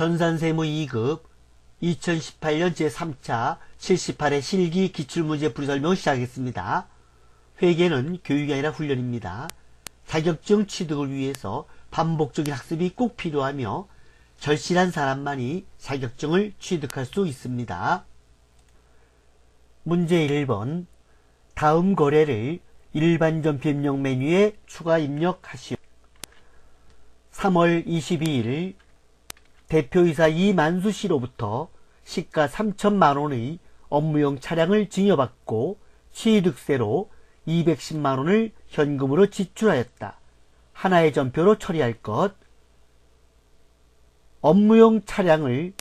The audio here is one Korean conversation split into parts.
전산세무 2급 2018년 제3차 78회 실기 기출문제 풀이 설명을 시작하겠습니다. 회계는 교육이 아니라 훈련입니다. 자격증 취득을 위해서 반복적인 학습이 꼭 필요하며 절실한 사람만이 자격증을 취득할 수 있습니다. 문제 1번. 다음 거래를 일반 점표 입력 메뉴에 추가 입력하시오. 3월 22일 대표이사 이만수 씨로부터 시가 3천만원의 업무용 차량을 증여받고 취득세로 210만원을 현금으로 지출하였다. 하나의 점표로 처리할 것. 업무용 차량을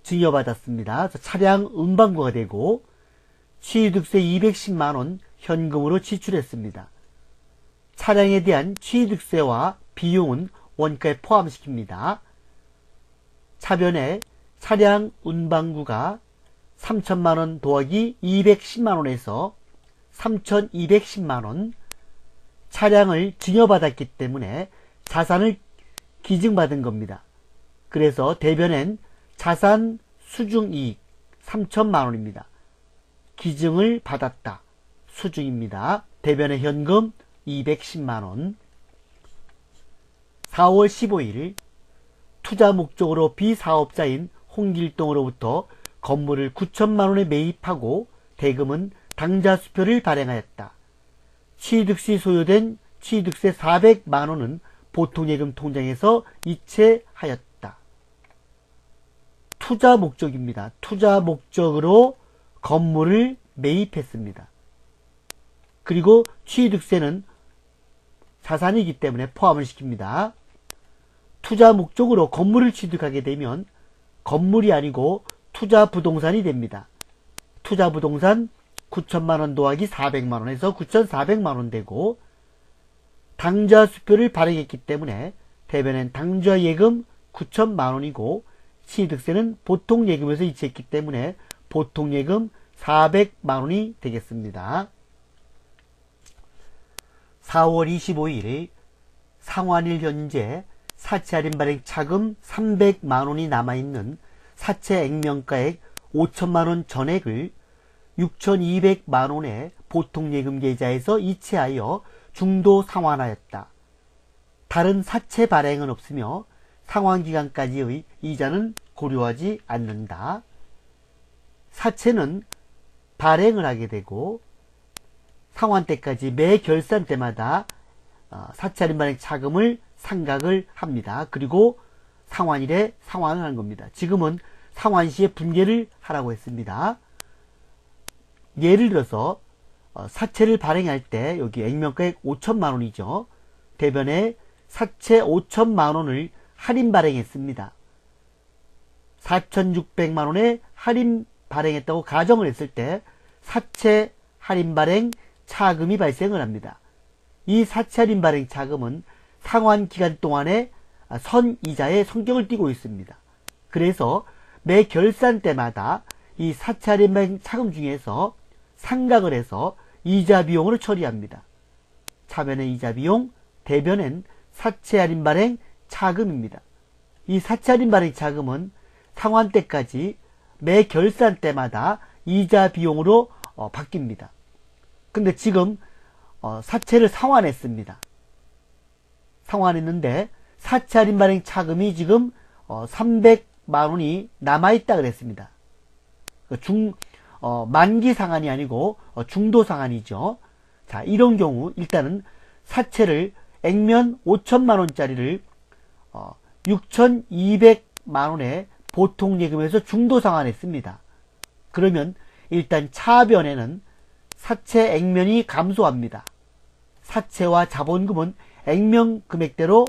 증여받았습니다. 차량 운반구가 되고 취득세 210만원 현금으로 지출했습니다. 차량에 대한 취득세와 비용은 원가에 포함시킵니다. 차변에 차량 운반구가 3천만원 더하기 210만원에서 3,210만원, 차량을 증여받았기 때문에 자산을 기증받은 겁니다. 그래서 대변엔 자산 수중이익 3천만원입니다. 기증을 받았다. 수중입니다. 대변의 현금 210만원. 4월 15일 투자 목적으로 비사업자인 홍길동으로부터 건물을 9천만원에 매입하고 대금은 당좌수표를 발행하였다. 취득시 소요된 취득세 400만원은 보통예금 통장에서 이체하였다. 투자 목적입니다. 투자 목적으로 건물을 매입했습니다. 그리고 취득세는 자산이기 때문에 포함을 시킵니다. 투자 목적으로 건물을 취득하게 되면 건물이 아니고 투자 부동산이 됩니다. 투자 부동산 9천만원 더하기 400만원에서 9,400만원 되고 당좌수표를 발행했기 때문에 대변엔 당좌예금 9천만원이고 취득세는 보통예금에서 이체했기 때문에 보통예금 400만원이 되겠습니다. 4월 25일 상환일 현재 사채 할인 발행 차금 300만원이 남아있는 사채 액면가액 5천만원 전액을 6,200만원의 보통예금 계좌에서 이체하여 중도 상환하였다. 다른 사채 발행은 없으며 상환기간까지의 이자는 고려하지 않는다. 사채는 발행을 하게 되고 상환 때까지 매 결산 때마다 사채 할인 발행 차금을 상각을 합니다. 그리고 상환일에 상환을 하는 겁니다. 지금은 상환 시에 분개를 하라고 했습니다. 예를 들어서 사채를 발행할 때 여기 액면가액 5천만원이죠. 대변에 사채 5천만원을 할인 발행했습니다. 4,600만원에 할인 발행했다고 가정을 했을 때 사채 할인 발행 차금이 발생을 합니다. 이 사채 할인 발행 차금은 상환 기간 동안에 선이자의 성격을 띠고 있습니다. 그래서 매 결산 때마다 이 사채 할인 발행 차금 중에서 상각을 해서 이자 비용으로 처리합니다. 차변의 이자 비용, 대변엔 사채 할인 발행 차금입니다. 이 사채 할인 발행 차금은 상환 때까지 매 결산 때마다 이자 비용으로 바뀝니다. 근데 지금 사채를 상환했습니다. 상환했는데 사채 할인 발행 차금이 지금 300만원이 남아있다 그랬습니다. 만기 상환이 아니고 중도 상환이죠. 자, 이런 경우 일단은 사채를 액면 5천만원짜리를 6,200만원에 보통예금에서 중도 상환했습니다. 그러면 일단 차변에는 사채 액면이 감소합니다. 사채와 자본금은 액면 금액대로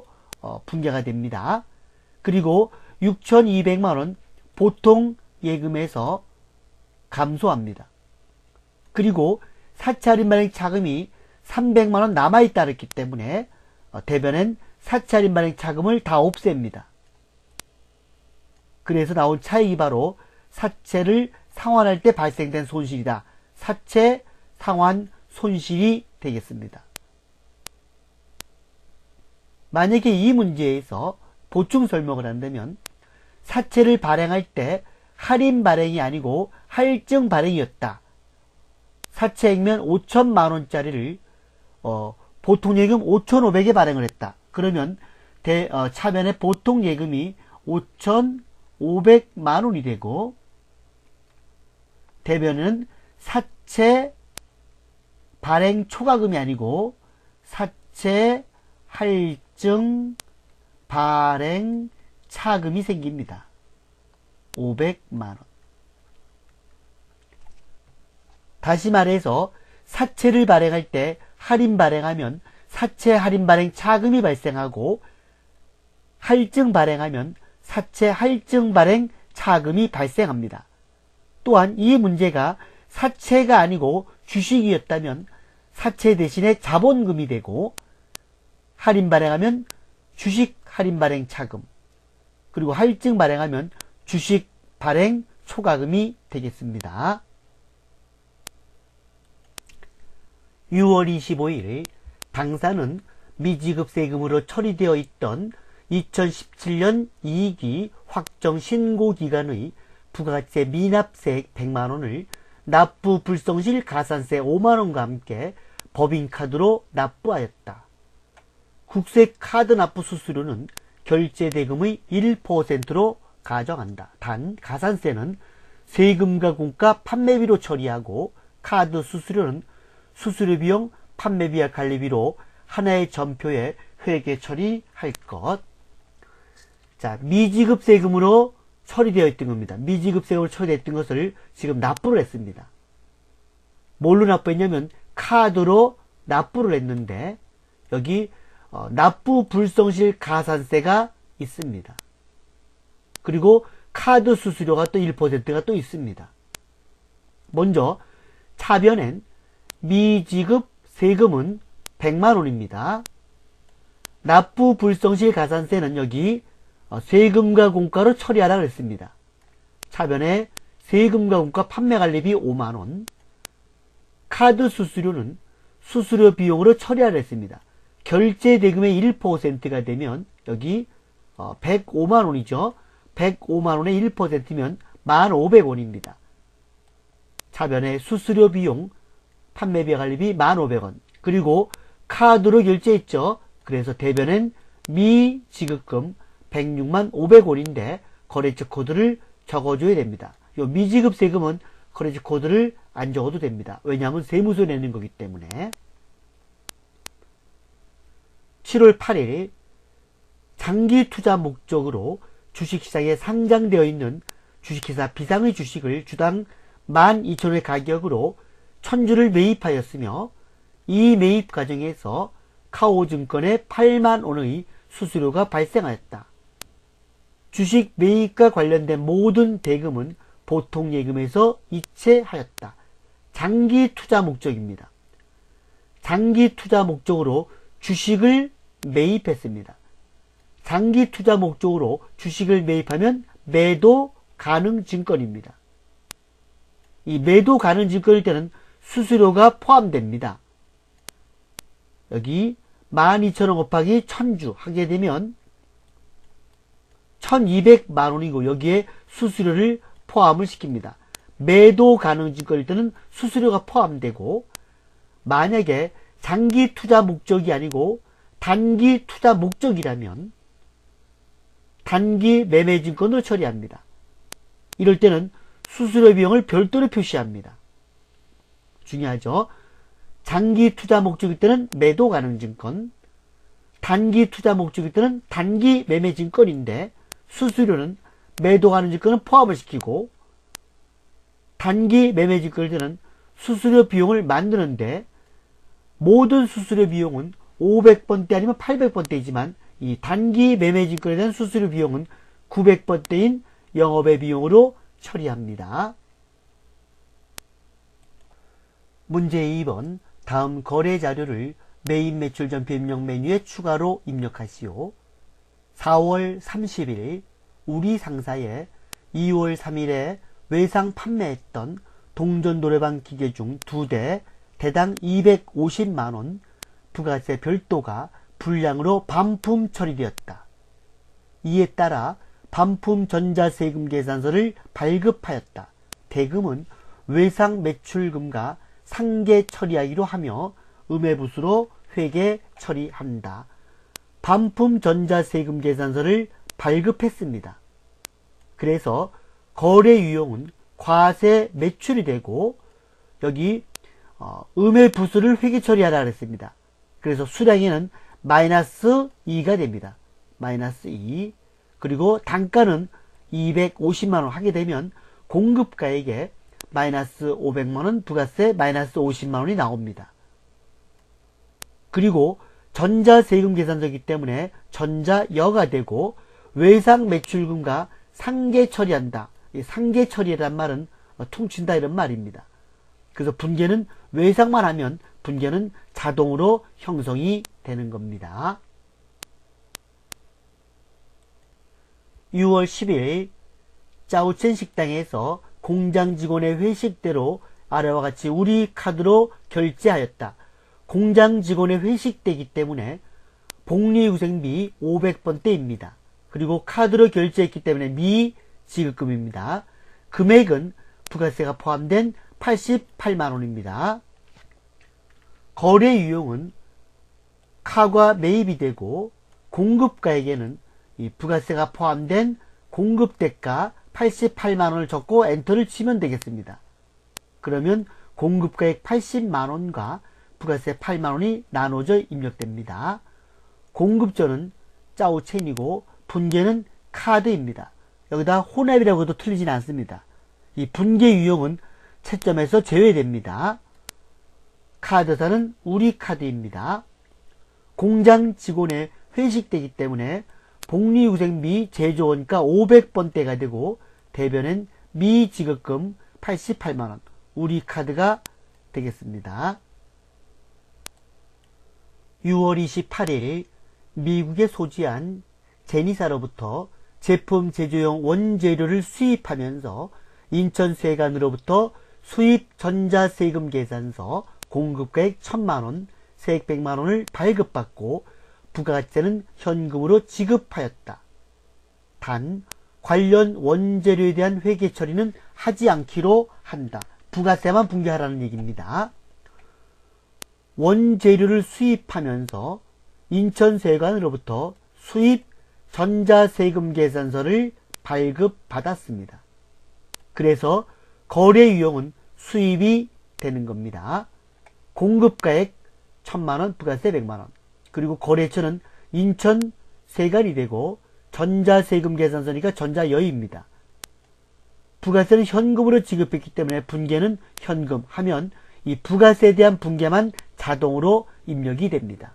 분개가 됩니다. 그리고 6,200만원 보통예금에서 감소합니다. 그리고 사채 할인 발행 차금이 300만원 남아있다 그랬기 때문에 대변엔 사채 할인 발행 차금을 다 없앱니다. 그래서 나온 차익이 바로 사채를 상환할 때 발생된 손실이다. 사채 상환 손실이 되겠습니다. 만약에 이 문제에서 보충 설명을 한다면 사채를 발행할 때 할인 발행이 아니고 할증 발행이었다. 사채액면 5천만 원짜리를 보통 예금 5,500에 발행을 했다. 그러면 차변의 보통 예금이 5,500만 원이 되고, 대변은 사채 발행 초과금이 아니고 사채 할증 발행 차금이 생깁니다. 500만 원. 다시 말해서 사채를 발행할 때 할인 발행하면 사채 할인 발행 차금이 발생하고, 할증 발행하면 사채 할증 발행 차금이 발생합니다. 또한 이 문제가 사채가 아니고 주식이었다면 사채 대신에 자본금이 되고, 할인 발행하면 주식 할인 발행 차금, 그리고 할증 발행하면 주식 발행 초과금이 되겠습니다. 6월 25일 당사는 미지급 세금으로 처리되어 있던 2017년 이익이 확정 신고 기간의 부가가치세 미납세액 100만원을 납부 불성실 가산세 5만원과 함께 법인카드로 납부하였다. 국세 카드 납부 수수료는 결제대금의 1%로 가정한다. 단 가산세는 세금과 공가 판매비로 처리하고, 카드 수수료는 수수료 비용 판매비와 관리비로 하나의 전표에 회계 처리할 것. 자, 미지급 세금으로 처리되어 있던 겁니다. 미지급 세금으로 처리되었던 것을 지금 납부를 했습니다. 뭘로 납부했냐면 카드로 납부를 했는데, 여기 납부 불성실 가산세가 있습니다. 그리고 카드 수수료가 또 1%가 또 있습니다. 먼저 차변엔 미지급 세금은 100만원입니다. 납부 불성실 가산세는 여기 세금과 공가로 처리하라고 했습니다. 차변에 세금과 공가 판매관리비 5만원, 카드 수수료는 수수료 비용으로 처리하라 했습니다. 결제 대금의 1%가 되면 여기 105만원이죠. 105만원의 1%면 1,500원입니다. 차변에 수수료 비용, 판매비 관리비 1,500원, 그리고 카드로 결제했죠. 그래서 대변엔 미지급금 106만 500원인데 거래처 코드를 적어줘야 됩니다. 요 미지급 세금은 거래처 코드를 안 적어도 됩니다. 왜냐하면 세무서 내는 거기 때문에. 7월 8일 장기 투자 목적으로 주식시장에 상장되어 있는 주식회사 비상의 주식을 주당 12,000원의 가격으로 1000주를 매입하였으며, 이 매입 과정에서 카오증권에 8만원의 수수료가 발생하였다. 주식 매입과 관련된 모든 대금은 보통 예금에서 이체하였다. 장기 투자 목적입니다. 장기 투자 목적으로 주식을 매입했습니다. 장기 투자 목적으로 주식을 매입하면 매도 가능 증권입니다. 이 매도 가능 증권일 때는 수수료가 포함됩니다. 여기 12,000원 곱하기 1000주 하게 되면 1200만원이고 여기에 수수료를 포함을 시킵니다. 매도 가능 증권일 때는 수수료가 포함되고, 만약에 장기 투자 목적이 아니고 단기 투자 목적이라면 단기 매매 증권으로 처리합니다. 이럴 때는 수수료 비용을 별도로 표시합니다. 중요하죠. 장기 투자 목적일 때는 매도 가능 증권, 단기 투자 목적일 때는 단기 매매 증권인데 수수료는 매도 가능 증권은 포함을 시키고, 단기 매매 증권일 때는 수수료 비용을 만드는데, 모든 수수료 비용은 500번대 아니면 800번대이지만 이 단기 매매 증권에 대한 수수료 비용은 900번대인 영업의 비용으로 처리합니다. 문제 2번. 다음 거래 자료를 매입 매출 전표 입력 메뉴에 추가로 입력하시오. 4월 30일 우리 상사에 2월 3일에 외상 판매했던 동전 노래방 기계 중 2대 대당 250만원 부가세 별도가 불량으로 반품 처리되었다. 이에 따라 반품 전자세금 계산서를 발급하였다. 대금은 외상 매출금과 상계 처리하기로 하며 음해부수로 회계 처리한다. 반품 전자세금 계산서를 발급했습니다. 그래서 거래 유형은 과세 매출이 되고 여기 음해부수를 회계 처리하라 그랬습니다. 그래서 수량에는 마이너스 2가 됩니다. 마이너스 2. 그리고 단가는 250만원 하게 되면 공급가액에 마이너스 500만원 부가세 마이너스 50만원이 나옵니다. 그리고 전자세금 계산서이기 때문에 전자여가 되고 외상 매출금과 상계 처리한다. 이 상계 처리란 말은 퉁친다 이런 말입니다. 그래서 분계는 외상만 하면 분계는 자동으로 형성이 되는 겁니다. 6월 10일 짜오첸 식당에서 공장 직원의 회식대로 아래와 같이 우리 카드로 결제하였다. 공장 직원의 회식대이기 때문에 복리후생비 500번대입니다. 그리고 카드로 결제했기 때문에 미지급금입니다. 금액은 부가세가 포함된 88만원입니다. 거래 유형은 카과 매입이 되고 공급가액에는 이 부가세가 포함된 공급대가 88만원을 적고 엔터를 치면 되겠습니다. 그러면 공급가액 80만원과 부가세 8만원이 나눠져 입력됩니다. 공급전은 짜오첸이고 분계는 카드입니다. 여기다 혼합이라고 해도 틀리진 않습니다. 이 분계 유형은 채점에서 제외됩니다. 카드사는 우리 카드입니다. 공장 직원의 회식되기 때문에 복리후생비 제조원가 500번대가 되고 대변은 미지급금 88만원 우리 카드가 되겠습니다. 6월 28일 미국에 소지한 제니사로부터 제품 제조용 원재료를 수입하면서 인천세관으로부터 수입 전자세금 계산서 공급가액 1000만원, 세액 100만원을 발급받고 부가세는 현금으로 지급하였다. 단 관련 원재료에 대한 회계 처리는 하지 않기로 한다. 부가세만 분개하라는 얘기입니다. 원재료를 수입하면서 인천세관으로부터 수입 전자세금 계산서를 발급받았습니다. 그래서 거래 유형은 수입이 되는 겁니다. 공급가액 1000만원, 부가세 100만원. 그리고 거래처는 인천세관이 되고 전자세금 계산서니까 전자여입니다. 부가세는 현금으로 지급했기 때문에 분계는 현금 하면 이 부가세에 대한 분계만 자동으로 입력이 됩니다.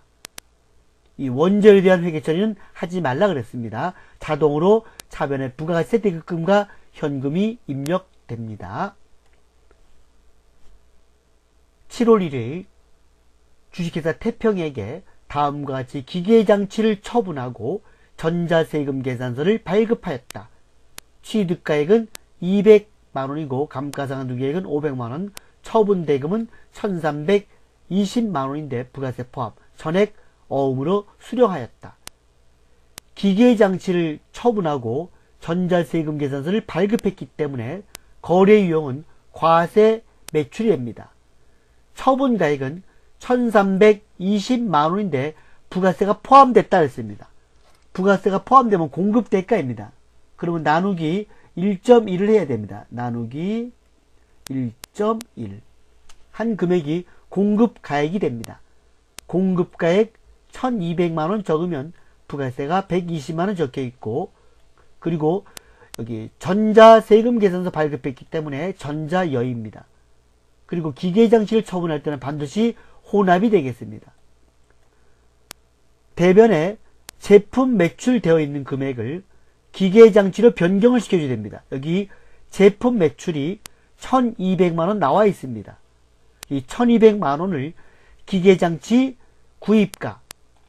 이 원재료에 대한 회계 처리는 하지 말라 그랬습니다. 자동으로 차변에 부가세 대급금과 현금이 입력됩니다. 7월 1일 주식회사 태평에게 다음과 같이 기계장치를 처분하고 전자세금 계산서를 발급하였다. 취득가액은 200만원이고 감가상각계획은 500만원, 처분대금은 1320만원인데 부가세 포함, 전액 어음으로 수령하였다. 기계장치를 처분하고 전자세금 계산서를 발급했기 때문에 거래 유형은 과세 매출이 됩니다. 처분가액은 1320만원인데 부가세가 포함됐다 했습니다. 부가세가 포함되면 공급대가입니다. 그러면 나누기 1.1을 해야 됩니다. 나누기 1.1 한 금액이 공급가액이 됩니다. 공급가액 1200만원 적으면 부가세가 120만원 적혀있고 그리고 여기 전자세금 계산서 발급했기 때문에 전자여입니다. 그리고 기계장치를 처분할 때는 반드시 혼합이 되겠습니다. 대변에 제품 매출되어 있는 금액을 기계장치로 변경을 시켜줘야 됩니다. 여기 제품 매출이 1200만원 나와 있습니다. 이 1200만원을 기계장치 구입가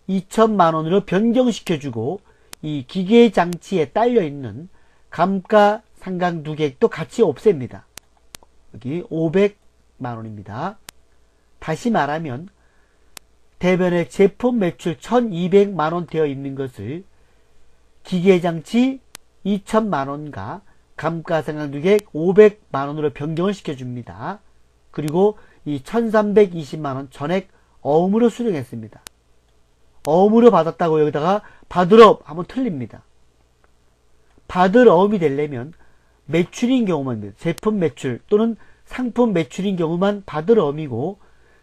2000만원으로 변경시켜주고 이 기계장치에 딸려있는 감가상각누계액도 같이 없앱니다. 여기 500만원입니다. 다시 말하면 대변에 제품 매출 1200만원 되어 있는 것을 기계장치 2천만원과 감가상각유객 500만원으로 변경을 시켜줍니다. 그리고 이 1320만원 전액 어음으로 수령했습니다. 어음으로 받았다고 여기다가 받으러 하면 틀립니다. 받을 어음이 되려면 매출인 경우만, 제품 매출 또는 상품 매출인 경우만 받을 어음이고,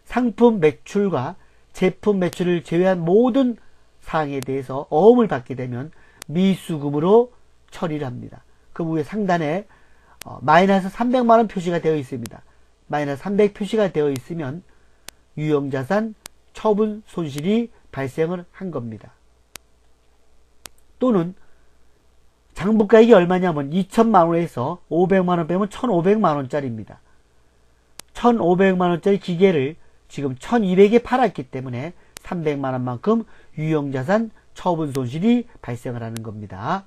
상품 매출과 제품 매출을 제외한 모든 사항에 대해서 어음을 받게 되면 미수금으로 처리를 합니다. 그 위에 상단에 마이너스 300만원 표시가 되어 있습니다. 마이너스 300 표시가 되어 있으면 유형자산 처분 손실이 발생을 한 겁니다. 또는 장부가액이 얼마냐면 2천만원에서 500만원 빼면 1500만원짜리입니다. 1500만원짜리 기계를 지금 1200에 팔았기 때문에 300만원만큼 유형자산 처분 손실이 발생을 하는 겁니다.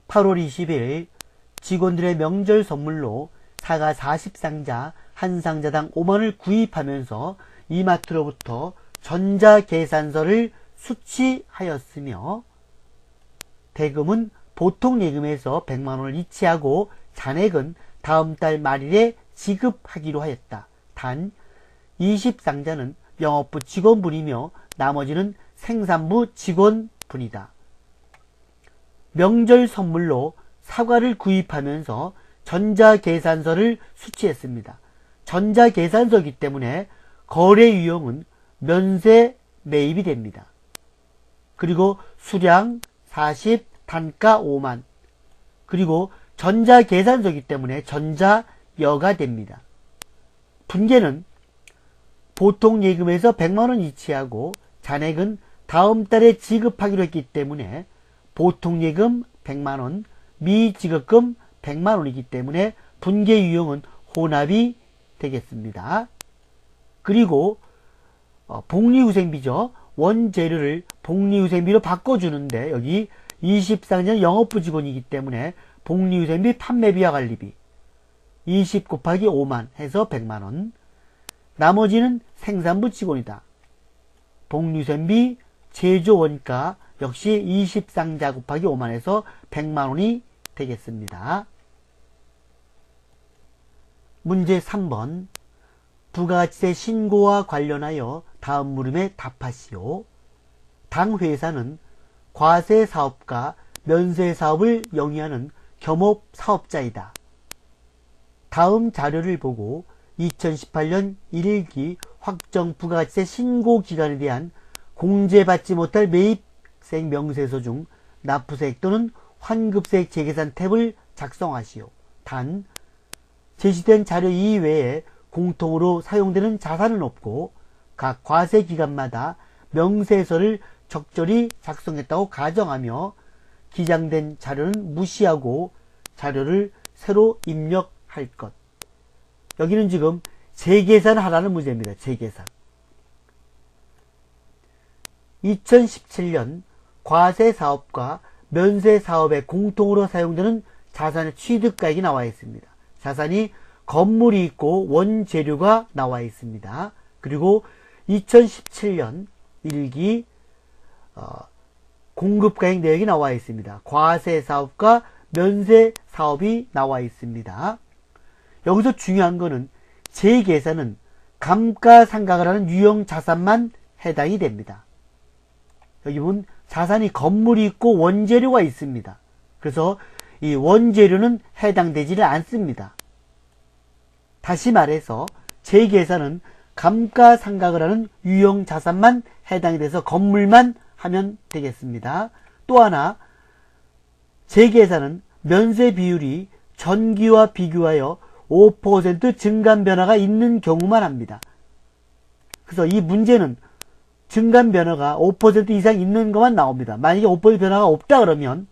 8월 20일 직원들의 명절 선물로 사과 40상자 한 상자당 5만원을 구입하면서 이마트로부터 전자계산서를 수취하였으며, 대금은 보통예금에서 100만원을 이체하고 잔액은 다음 달 말일에 지급하기로 하였다. 단 20상자는 영업부 직원분이며 나머지는 생산부 직원분이다. 명절 선물로 사과를 구입하면서 전자계산서를 수취했습니다. 전자계산서이기 때문에 거래 유형은 면세 매입이 됩니다. 그리고 수량 40, 단가 5만, 그리고 전자계산서이기 때문에 전자여가 됩니다. 분계는 보통 예금에서 100만원 이체하고 잔액은 다음 달에 지급하기로 했기 때문에 보통 예금 100만원, 미지급금 100만원이기 때문에 분계 유형은 혼합이 되겠습니다. 그리고 복리후생비죠. 원재료를 복리후생비로 바꿔주는데 여기 24년 영업부 직원이기 때문에 복리후생비 판매비와 관리비 20 곱하기 5만 해서 100만원, 나머지는 생산부 직원이다. 복리후생비 제조원가 역시 20상자 곱하기 5만 해서 100만원이 되겠습니다. 문제 3번 부가가치세 신고와 관련하여 다음 물음에 답하시오. 당 회사는 과세사업과 면세사업을 영위하는 겸업사업자이다. 다음 자료를 보고 2018년 1일기 확정 부가가치세 신고기간에 대한 공제받지 못할 매입세액 명세서 중 납부세액 또는 환급세액 재계산 탭을 작성하시오. 단 제시된 자료 이외에 공통으로 사용되는 자산은 없고 각 과세기간마다 명세서를 적절히 작성했다고 가정하며 기장된 자료는 무시하고 자료를 새로 입력할 것. 여기는 지금 재계산하라는 문제입니다. 재계산. 2017년 과세사업과 면세사업에 공통으로 사용되는 자산의 취득가액이 나와 있습니다. 자산이 건물이 있고 원재료가 나와 있습니다. 그리고 2017년 1기 공급가액 내역이 나와 있습니다. 과세사업과 면세사업이 나와 있습니다. 여기서 중요한 거는 재계산은 감가상각을 하는 유형자산만 해당이 됩니다. 여기 보면 자산이 건물이 있고 원재료가 있습니다. 그래서 이 원재료는 해당되지를 않습니다. 다시 말해서 재계산은 감가상각을 하는 유형자산만 해당이 돼서 건물만 하면 되겠습니다. 또 하나 재계산은 면세 비율이 전기와 비교하여 5% 증감 변화가 있는 경우만 합니다. 그래서 이 문제는 증감 변화가 5% 이상 있는 것만 나옵니다. 만약에 5% 변화가 없다 그러면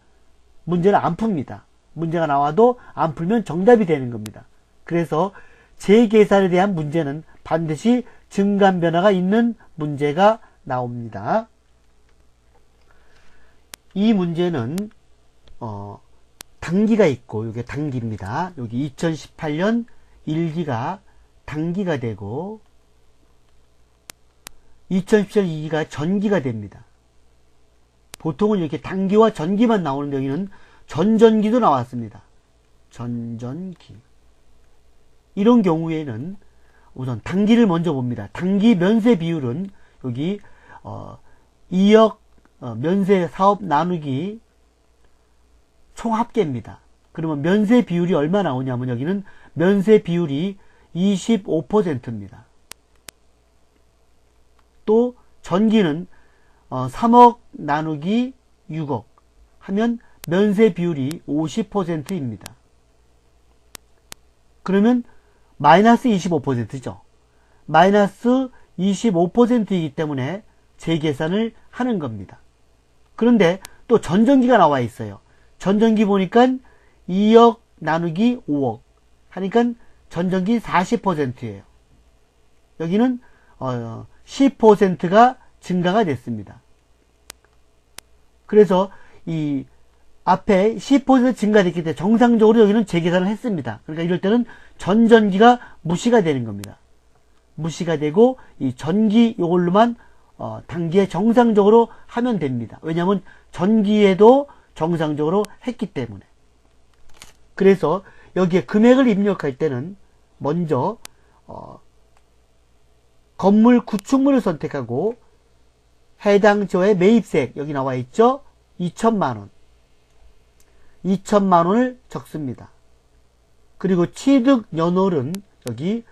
문제는 안 풉니다. 문제가 나와도 안 풀면 정답이 되는 겁니다. 그래서 재계산에 대한 문제는 반드시 증감 변화가 있는 문제가 나옵니다. 이 문제는 단기가 있고 이게 단기입니다. 여기 2018년 1기가 단기가 되고 2017년 2기가 전기가 됩니다. 보통은 이렇게 단기와 전기만 나오는데 여기는 전전기도 나왔습니다. 전전기. 이런 경우에는 우선 단기를 먼저 봅니다. 단기 면세 비율은 여기 2억 면세 사업 나누기 총 합계입니다. 그러면 면세 비율이 얼마 나오냐면 여기는 면세 비율이 25%입니다. 또 전기는 3억 나누기 6억 하면 면세 비율이 50%입니다. 그러면 마이너스 25%죠. 마이너스 25%이기 때문에 재계산을 하는 겁니다. 그런데 또 전전기가 나와 있어요. 전전기 보니까 2억 나누기 5억 하니까 전전기 40%예요. 여기는 10%가 증가가 됐습니다. 그래서 이 앞에 10% 증가됐기 때문에 정상적으로 여기는 재계산을 했습니다. 그러니까 이럴 때는 전전기가 무시가 되는 겁니다. 무시가 되고 이 전기 이걸로만 단기에 정상적으로 하면 됩니다. 왜냐하면 전기에도 정상적으로 했기 때문에. 그래서 여기에 금액을 입력할 때는 먼저 건물 구축물을 선택하고 해당 지역의 매입세액 여기 나와 있죠. 2천만원 2천만원을 적습니다. 그리고 취득 연월은 여기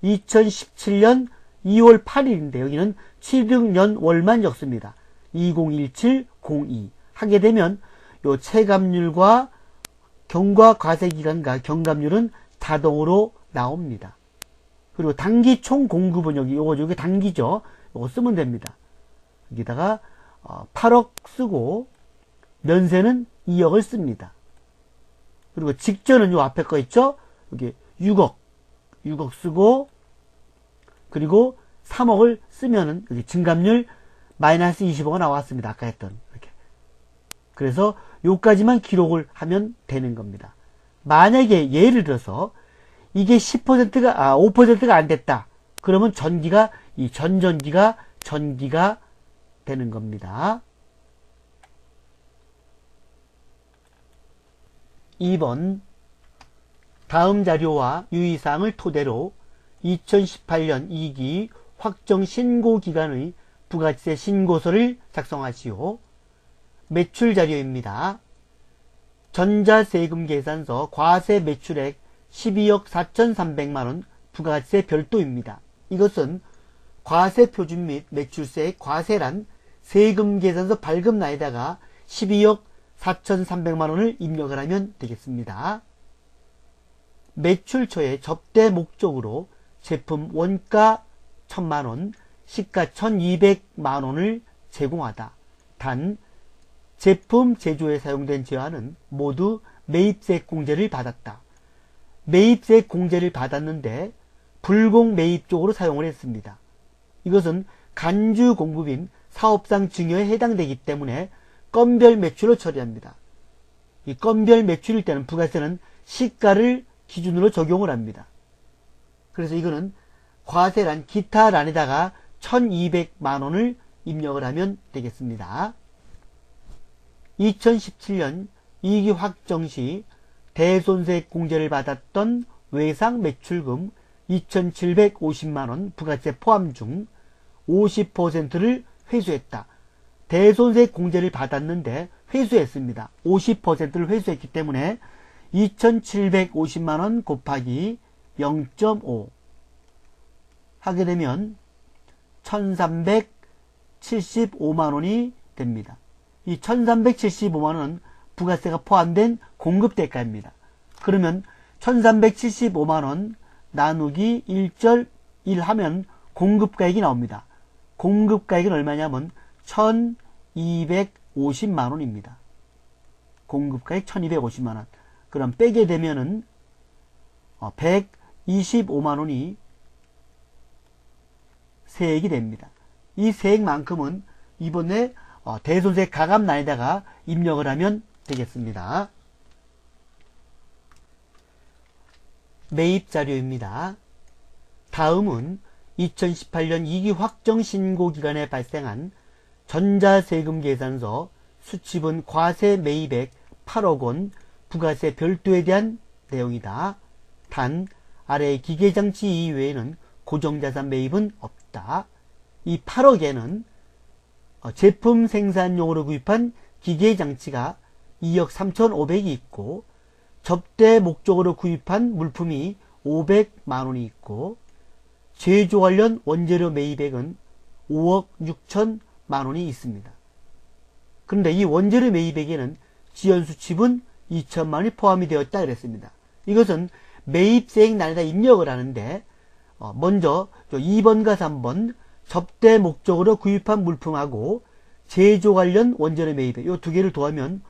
2017년 2월 8일인데 여기는 취득 연월만 적습니다. 2017-02 하게 되면 요 체감률과 경과과세기간과 경감률은 자동으로 나옵니다. 그리고 단기 총 공급은 여기 단기죠. 요거 쓰면 됩니다. 여기다가 8억 쓰고 면세는 2억을 씁니다. 그리고 직전은 요 앞에 거 있죠? 여기 6억 쓰고 그리고 3억을 쓰면은 여기 증감률 마이너스 25가 나왔습니다. 아까 했던 이렇게. 그래서 요까지만 기록을 하면 되는 겁니다. 만약에 예를 들어서 이게 10%가 5%가 안 됐다. 그러면 전기가 이 전전기가 전기가 되는 겁니다. 2번 다음 자료와 유의사항을 토대로 2018년 2기 확정 신고 기간의 부가세 신고서를 작성하시오. 매출 자료입니다. 전자세금 계산서 과세 매출액 12억 4,300만원 부가세 별도입니다. 이것은 과세표준 및 매출세액 과세란 세금 계산서 발급란에다가 12억 4,300만원을 입력을 하면 되겠습니다. 매출처의 접대 목적으로 제품 원가 1,000만원, 시가 1,200만원을 제공하다. 단 제품 제조에 사용된 재화는 모두 매입세 공제를 받았다. 매입세 공제를 받았는데 불공 매입 쪽으로 사용을 했습니다. 이것은 간주 공급인 사업상 증여에 해당되기 때문에 건별 매출로 처리합니다. 이 건별 매출일 때는 부가세는 시가를 기준으로 적용을 합니다. 그래서 이거는 과세란 기타란에다가 1,200만원을 입력을 하면 되겠습니다. 2017년 2기 확정 시 대손세 공제를 받았던 외상 매출금 2,750만원 부가세 포함 중 50%를 회수했다. 대손세 공제를 받았는데 회수했습니다. 50%를 회수했기 때문에 2,750만원 곱하기 0.5 하게 되면 1,375만원이 됩니다. 이 1,375만원은 부가세가 포함된 공급대가입니다. 그러면 1,375만원 나누기 1.1 하면 공급가액이 나옵니다. 공급가액은 얼마냐면 1,250만원입니다. 공급가액 1,250만원. 그럼 빼게 되면은 125만원이 세액이 됩니다. 이 세액만큼은 이번에 대손세 가감란에다가 입력을 하면 되겠습니다. 매입 자료입니다. 다음은 2018년 2기 확정 신고 기간에 발생한 전자세금 계산서 수취분 과세 매입액 8억 원 부가세 별도에 대한 내용이다. 단 아래의 기계장치 이외에는 고정자산 매입은 없다. 이 8억에는 제품 생산용으로 구입한 기계장치가 2억 3,500이 있고 접대 목적으로 구입한 물품이 500만원이 있고 제조 관련 원재료 매입액은 5억 6천만원이 있습니다. 그런데 이 원재료 매입액에는 지연수취분 2천만원이 포함이 되었다 그랬습니다. 이것은 매입세액 날에다 입력을 하는데 먼저 2번과 3번 접대 목적으로 구입한 물품하고 제조 관련 원재료 매입액 이 두 개를 더하면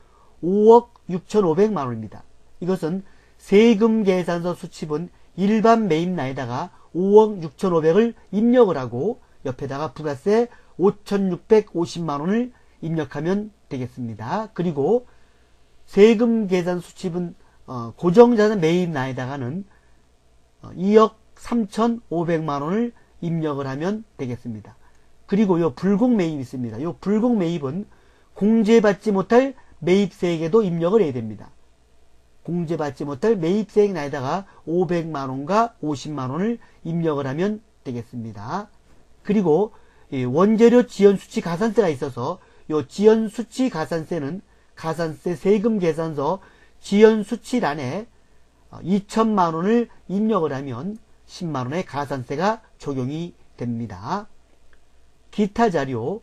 5억 6,500만원입니다. 이것은 세금 계산서 수취분 일반 매입란에다가 5억 6,500을 입력을 하고 옆에다가 부가세 5,650만원을 입력하면 되겠습니다. 그리고 세금 계산 수취분 고정자산 매입란에다가는 2억 3,500만원을 입력을 하면 되겠습니다. 그리고 요 불공 매입이 있습니다. 요 불공 매입은 공제받지 못할 매입세액에도 입력을 해야 됩니다. 공제받지 못할 매입세액란에다가 500만원과 50만원을 입력을 하면 되겠습니다. 그리고 원재료 지연수치 가산세가 있어서 요 지연수치 가산세는 가산세 세금 계산서 지연수치란에 2천만원을 입력을 하면 10만원의 가산세가 적용이 됩니다. 기타 자료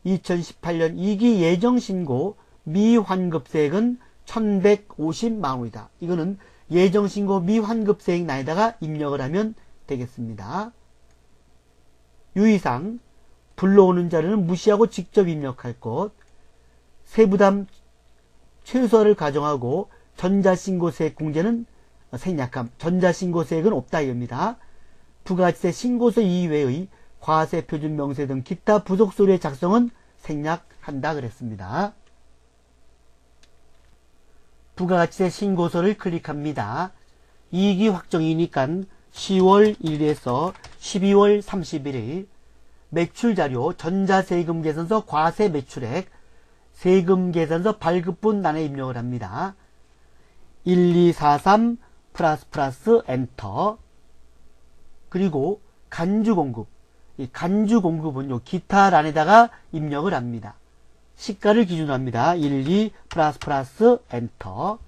2018년 2기 예정신고 미환급세액은 1,150만원이다. 이거는 예정신고 미환급세액 란에다가 입력을 하면 되겠습니다. 유의사항 불러오는 자료는 무시하고 직접 입력할 것, 세부담 최소화를 가정하고 전자신고세액 공제는 생략함, 전자신고세액은 없다 이겁니다. 부가세 신고서 이외의 과세 표준 명세 등 기타 부속 서류의 작성은 생략한다 그랬습니다. 부가가치세 신고서를 클릭합니다. 이익이 확정이니까 10월 1일에서 12월 31일 매출자료 전자세금 계산서 과세 매출액 세금 계산서 발급분란에 입력을 합니다. 1243 플러스 엔터. 그리고 간주공급 이 간주공급은 요 기타란에다가 입력을 합니다. 시가를 기준으로 합니다. 12 플러스 엔터.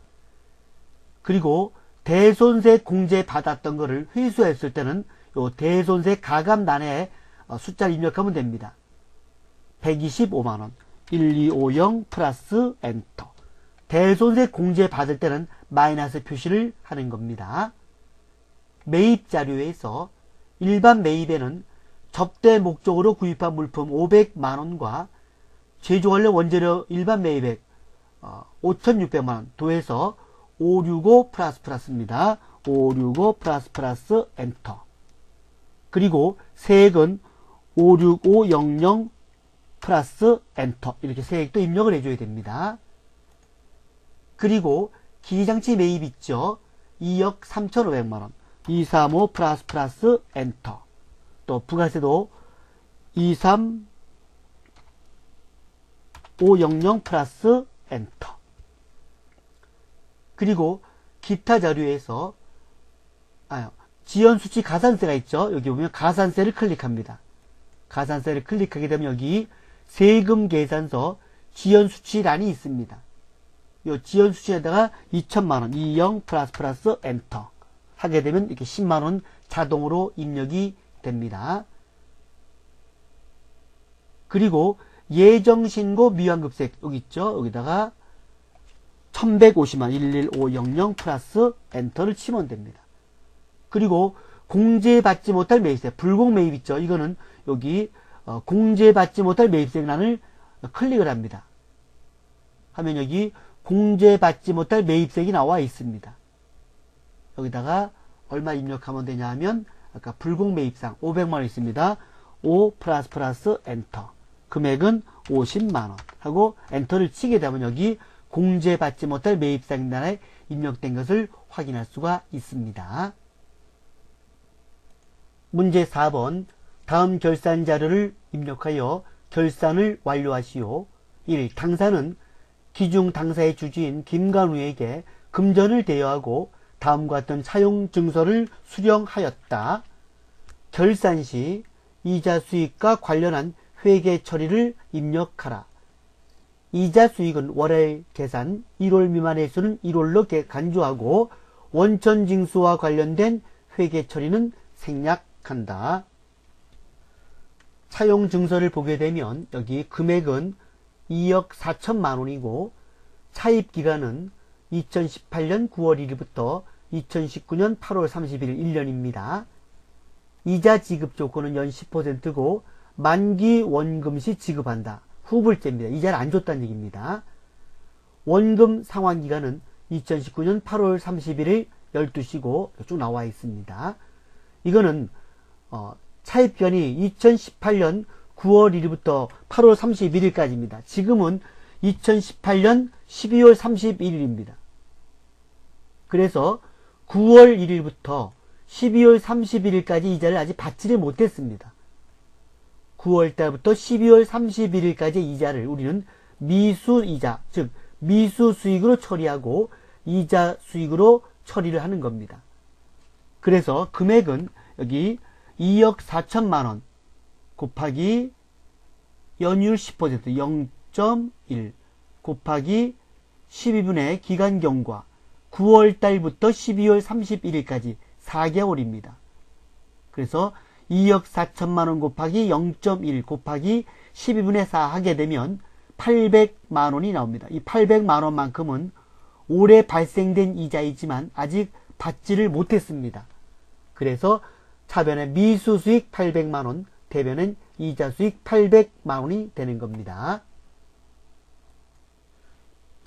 그리고 대손세 공제 받았던 거를 회수했을 때는 요 대손세 가감란에 숫자를 입력하면 됩니다. 125만원 1250 플러스 엔터. 대손세 공제 받을 때는 마이너스 표시를 하는 겁니다. 매입 자료에서 일반 매입에는 접대 목적으로 구입한 물품 500만원과 제조 관련 원재료 일반 매입액 5,600만원 더해서 565 플러스입니다. 565 플러스 엔터. 그리고 세액은 56500 플러스 엔터. 이렇게 세액도 입력을 해줘야 됩니다. 그리고 기계장치 매입 있죠. 2억 3,500만원 235 플러스 엔터. 또 부가세도 23500 플러스 엔터. 그리고 기타 자료에서 지연수치 가산세가 있죠. 여기 보면 가산세를 클릭합니다. 가산세를 클릭하게 되면 여기 세금 계산서 지연수치란이 있습니다. 이 지연수치에다가 2천만원 20 플러스 엔터 하게 되면 이렇게 10만원 자동으로 입력이 됩니다. 그리고 예정신고 미환급세액 여기 있죠. 여기다가 1150만 11500 플러스 엔터를 치면 됩니다. 그리고 공제받지 못할 매입세 불공 매입 있죠. 이거는 여기 공제받지 못할 매입세란을 클릭을 합니다. 하면 여기 공제받지 못할 매입세액이 나와 있습니다. 여기다가 얼마 입력하면 되냐 하면 아까 불공 매입상 500만원 있습니다. 5 플러스 엔터. 금액은 50만원 하고 엔터를 치게 되면 여기 공제받지 못할 매입상단에 입력된 것을 확인할 수가 있습니다. 문제 4번 다음 결산 자료를 입력하여 결산을 완료하시오. 1. 당사는 기중 당사의 주주인 김관우에게 금전을 대여하고 다음과 같은 차용 증서를 수령하였다. 결산 시 이자 수익과 관련한 회계 처리를 입력하라. 이자 수익은 월할 계산 1월 미만의 수는 1월로 간주하고 원천 징수와 관련된 회계 처리는 생략한다. 차용 증서를 보게 되면 여기 금액은 2억 4천만 원이고 차입 기간은 2018년 9월 1일부터 2019년 8월 31일 1년입니다. 이자 지급 조건은 연 10%고 만기 원금 시 지급한다. 후불제입니다. 이자를 안 줬다는 얘기입니다. 원금 상환기간은 2019년 8월 31일 12시고 쭉 나와 있습니다. 이거는 차입기간이 2018년 9월 1일부터 8월 31일까지입니다. 지금은 2018년 12월 31일입니다. 그래서 9월 1일부터 12월 31일까지 이자를 아직 받지를 못했습니다. 9월달부터 12월 31일까지 이자를 우리는 미수이자, 즉 미수수익으로 처리하고 이자 수익으로 처리를 하는 겁니다. 그래서 금액은 여기 2억 4천만 원 곱하기 연율 10% 0.1 곱하기 12분의 기간경과 9월달부터 12월 31일까지 4개월입니다. 그래서 2억 4천만 원 곱하기 0.1 곱하기 12분의 4 하게 되면 800만 원이 나옵니다. 이 800만 원만큼은 올해 발생된 이자이지만 아직 받지를 못했습니다. 그래서 차변에 미수수익 800만 원, 대변은 이자수익 800만 원이 되는 겁니다.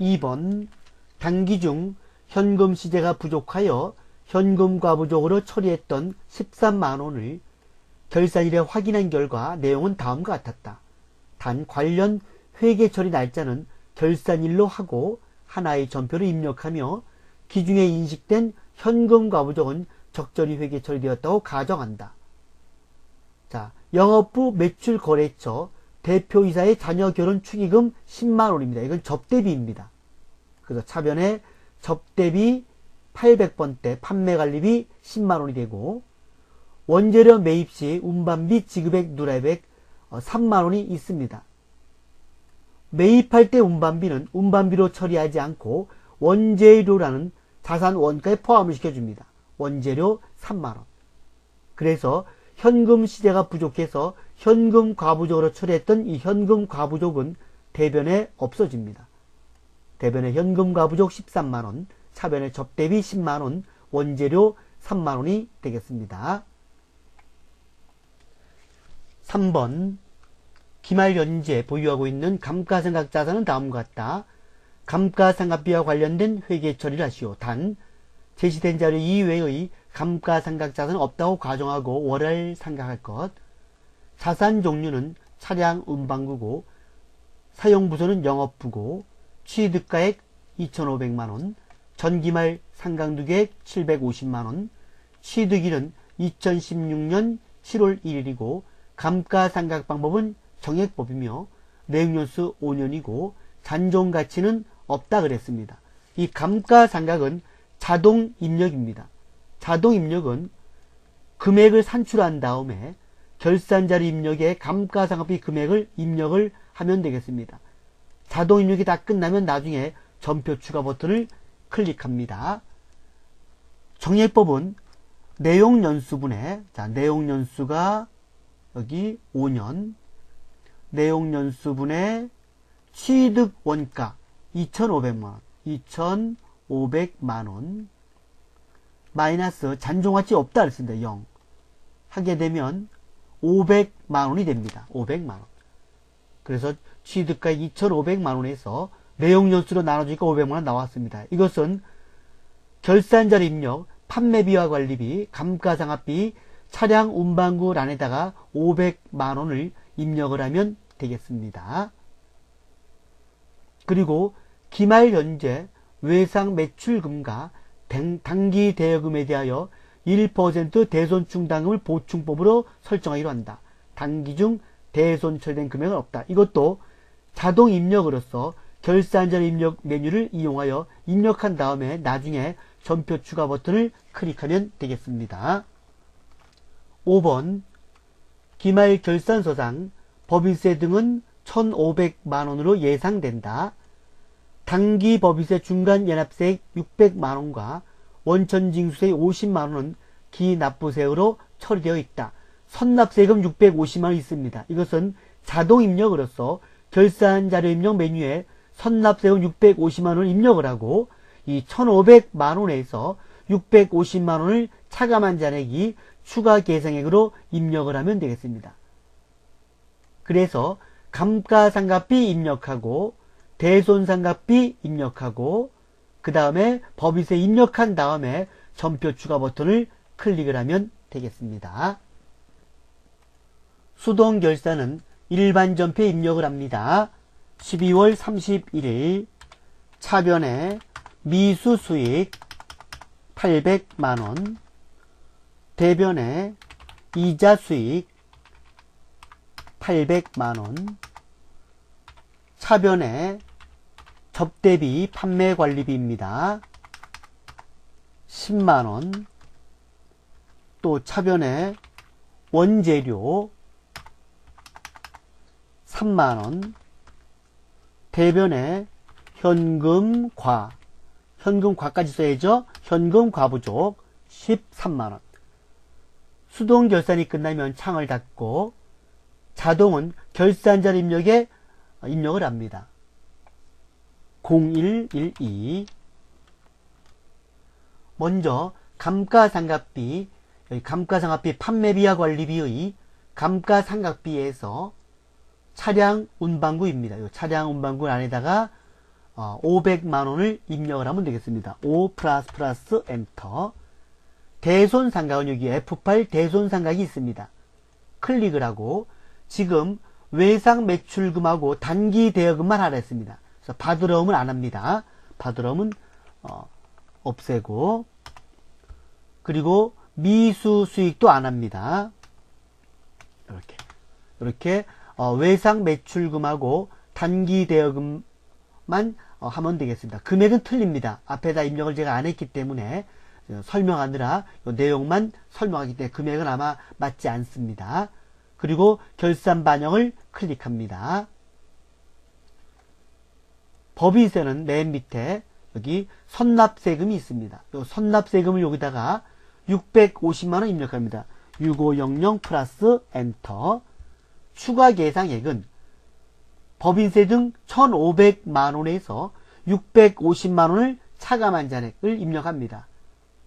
2번 단기 중 현금 시재가 부족하여 현금 과부족으로 처리했던 13만 원을 결산일에 확인한 결과 내용은 다음과 같았다. 단 관련 회계 처리 날짜는 결산일로 하고 하나의 전표를 입력하며 기중에 인식된 현금 과부족은 적절히 회계 처리되었다고 가정한다. 자, 영업부 매출 거래처 대표이사의 자녀 결혼 축의금 10만 원입니다. 이건 접대비입니다. 그래서 차변에 접대비 800번대 판매관리비 10만 원이 되고 원재료 매입 시 운반비 지급액 누락액 3만 원이 있습니다. 매입할 때 운반비는 운반비로 처리하지 않고 원재료라는 자산 원가에 포함을 시켜줍니다. 원재료 3만 원. 그래서 현금 시재가 부족해서 현금 과부족으로 처리했던 이 현금 과부족은 대변에 없어집니다. 대변에 현금 과부족 13만 원, 차변에 접대비 10만 원, 원재료 3만 원이 되겠습니다. 3번 기말 현재 보유하고 있는 감가상각 자산은 다음과 같다. 감가상각비와 관련된 회계 처리를 하시오. 단 제시된 자료 이외의 감가상각 자산은 없다고 가정하고 월할 상각할 것. 자산 종류는 차량 운반구고 사용부서는 영업부고 취득가액 2,500만원, 전기말 상각누계액 750만원, 취득일은 2016년 7월 1일이고 감가상각 방법은 정액법이며 내용연수 5년이고 잔존가치는 없다 그랬습니다. 이 감가상각은 자동입력입니다. 자동입력은 금액을 산출한 다음에 결산자료 입력에 감가상각비 금액을 입력을 하면 되겠습니다. 자동입력이 다 끝나면 나중에 전표 추가 버튼을 클릭합니다. 정액법은 내용연수분에 내용연수가 여기 5년, 내용연수분의 취득원가 2,500만원, 2,500만원 마이너스 잔존가치 없다 그랬습니다. 0 하게 되면 500만원이 됩니다. 500만원. 그래서 취득가액 2,500만원에서 내용연수로 나눠주니까 500만원 나왔습니다. 이것은 결산자료 입력, 판매비와 관리비, 감가상각비, 차량 운반구란에다가 500만원을 입력을 하면 되겠습니다. 그리고 기말 현재 외상 매출금과 단기 대여금에 대하여 1% 대손 충당금을 보충법으로 설정하기로 한다. 단기 중 대손 처리된 금액은 없다. 이것도 자동 입력으로서 결산자료 입력 메뉴를 이용하여 입력한 다음에 나중에 전표 추가 버튼을 클릭하면 되겠습니다. 5번 기말 결산서상 법인세 등은 1,500만원으로 예상된다. 당기 법인세 중간 연합세액 600만원과 원천징수세액 50만원은 기납부세액으로 처리되어 있다. 선납세금 650만원 있습니다. 이것은 자동 입력으로서 결산자료 입력 메뉴에 선납세금 650만원을 입력을 하고 이 1,500만원에서 650만원을 차감한 잔액이 추가 계상액으로 입력을 하면 되겠습니다. 그래서 감가상각비 입력하고 대손상각비 입력하고 그 다음에 법인세 입력한 다음에 전표 추가 버튼을 클릭을 하면 되겠습니다. 수동결산은 일반 전표에 입력을 합니다. 12월 31일 차변에 미수수익 800만원, 대변에 이자수익 800만원, 차변에 접대비 판매관리비입니다. 10만원, 또 차변에 원재료 3만원, 대변에 현금과까지 써야죠. 현금과 부족 13만원. 수동결산이 끝나면 창을 닫고 자동은 결산자료 입력에 입력을 합니다. 0112. 먼저 감가상각비, 감가상각비 판매비와 관리비의 감가상각비에서 차량 운반구입니다. 이 차량 운반구 안에다가 500만원을 입력을 하면 되겠습니다. 5 플러스 엔터. 대손상각은 여기 F8 대손상각이 있습니다. 클릭을 하고 지금 외상 매출금하고 단기 대여금만 하라 했습니다. 그래서 받으러움은 안 합니다. 받으러움은 없애고, 그리고 미수 수익도 안 합니다. 이렇게 외상 매출금하고 단기 대여금만 하면 되겠습니다. 금액은 틀립니다. 앞에다 입력을 제가 안 했기 때문에 설명하느라 이 내용만 설명하기 때문에 금액은 아마 맞지 않습니다. 그리고 결산 반영을 클릭합니다. 법인세는 맨 밑에 여기 선납세금이 있습니다. 이 선납세금을 여기다가 650만원 입력합니다. 6500 플러스 엔터. 추가 계상액은 법인세 등 1,500만원에서 650만원을 차감한 잔액을 입력합니다.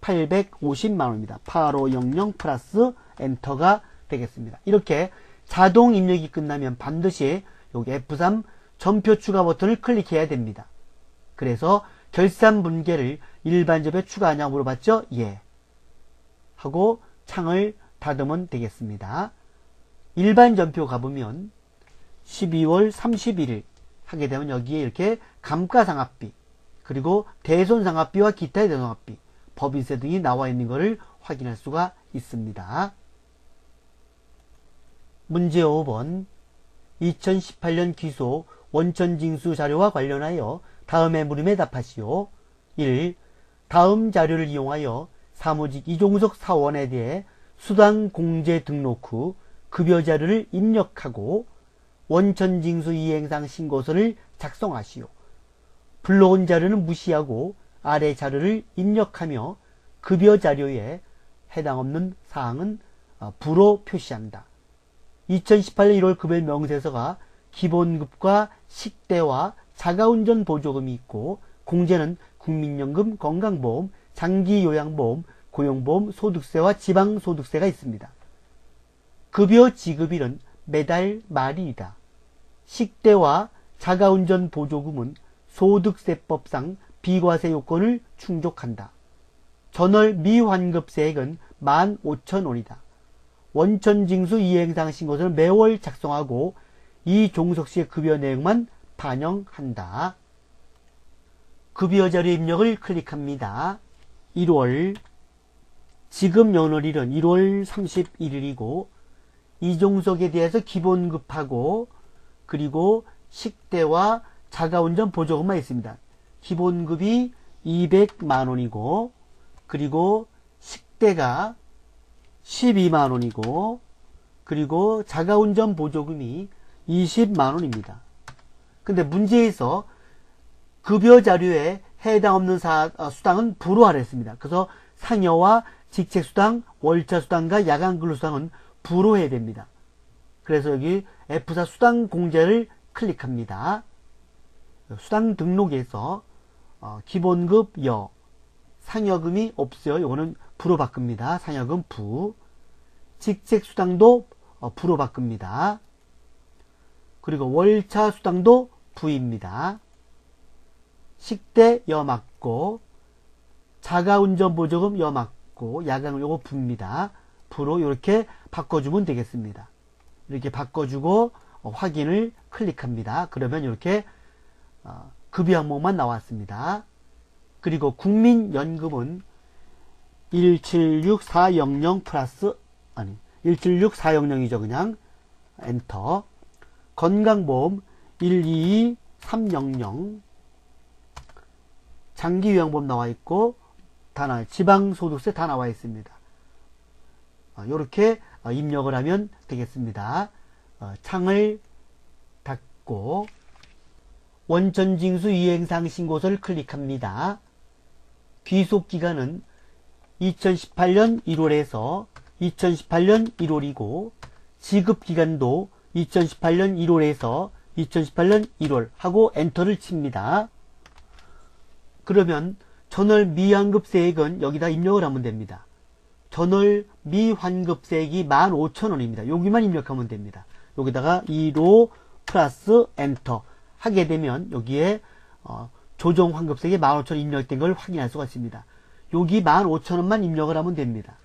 850만원입니다. 8500 플러스 엔터가 되겠습니다. 이렇게 자동 입력이 끝나면 반드시 여기 F3 전표 추가 버튼을 클릭해야 됩니다. 그래서 결산 분계를 일반 전표에 추가하냐고 물어봤죠? 예. 하고 창을 닫으면 되겠습니다. 일반 전표 가보면 12월 31일 하게 되면 여기에 이렇게 감가상각비, 그리고 대손상각비와 기타의 대손상각비, 법인세 등이 나와 있는 것을 확인할 수가 있습니다. 문제 5번 2018년 기소 원천징수 자료와 관련하여 다음의 물음에 답하시오. 1. 다음 자료를 이용하여 사무직 이종석 사원에 대해 수당 공제 등록 후 급여 자료를 입력하고 원천징수 이행상 신고서를 작성하시오. 불러온 자료는 무시하고 아래 자료를 입력하며 급여 자료에 해당 없는 사항은 부로 표시한다. 2018년 1월 급여 명세서가 기본급과 식대와 자가운전 보조금이 있고 공제는 국민연금, 건강보험, 장기요양보험, 고용보험, 소득세와 지방소득세가 있습니다. 급여 지급일은 매달 말일이다. 식대와 자가운전 보조금은 소득세법상 비과세 요건을 충족한다. 전월 미환급세액은 15,000원이다. 원천징수 이행상 신고서는 매월 작성하고 이종석씨의 급여 내용만 반영한다. 급여 자료 입력을 클릭합니다. 1월 지급 연월일은 1월 31일이고 이종석에 대해서 기본급하고 그리고 식대와 자가운전 보조금만 있습니다. 기본급이 200만원이고 그리고 식대가 12만원이고 그리고 자가운전 보조금이 20만원입니다. 근데 문제에서 급여 자료에 해당 없는 수당은 불허하라 했습니다. 그래서 상여와 직책수당, 월차수당과 야간근로수당은 불허해야 됩니다. 그래서 여기 F4 수당 공제를 클릭합니다. 수당 등록에서 기본급 여, 상여금이 없어요. 이거는 부로 바꿉니다. 상여금 부. 직책수당도 부로 바꿉니다. 그리고 월차수당도 부입니다. 식대 여 맞고 자가운전보조금 여 맞고 야간은 요거 부입니다. 부로 이렇게 바꿔주면 되겠습니다. 이렇게 바꿔주고 확인을 클릭합니다. 그러면 이렇게 급여 항목만 나왔습니다. 그리고 국민연금은 176400 플러스 176400이죠. 그냥 엔터. 건강보험 122300 장기요양보험 나와 있고 지방소득세 다 나와 있습니다. 이렇게 입력을 하면 되겠습니다. 창을 닫고 원천징수 이행사항 신고서를 클릭합니다. 귀속기간은 2018년 1월에서 2018년 1월이고 지급기간도 2018년 1월에서 2018년 1월 하고 엔터를 칩니다. 그러면 전월 미환급세액은 여기다 입력을 하면 됩니다. 전월 미환급세액이 15,000원입니다. 여기만 입력하면 됩니다. 여기다가 2로 플러스 엔터 하게 되면 여기에 조정 환급세액이 15,000원 입력된 걸 확인할 수가 있습니다. 여기 15,000원만 입력을 하면 됩니다.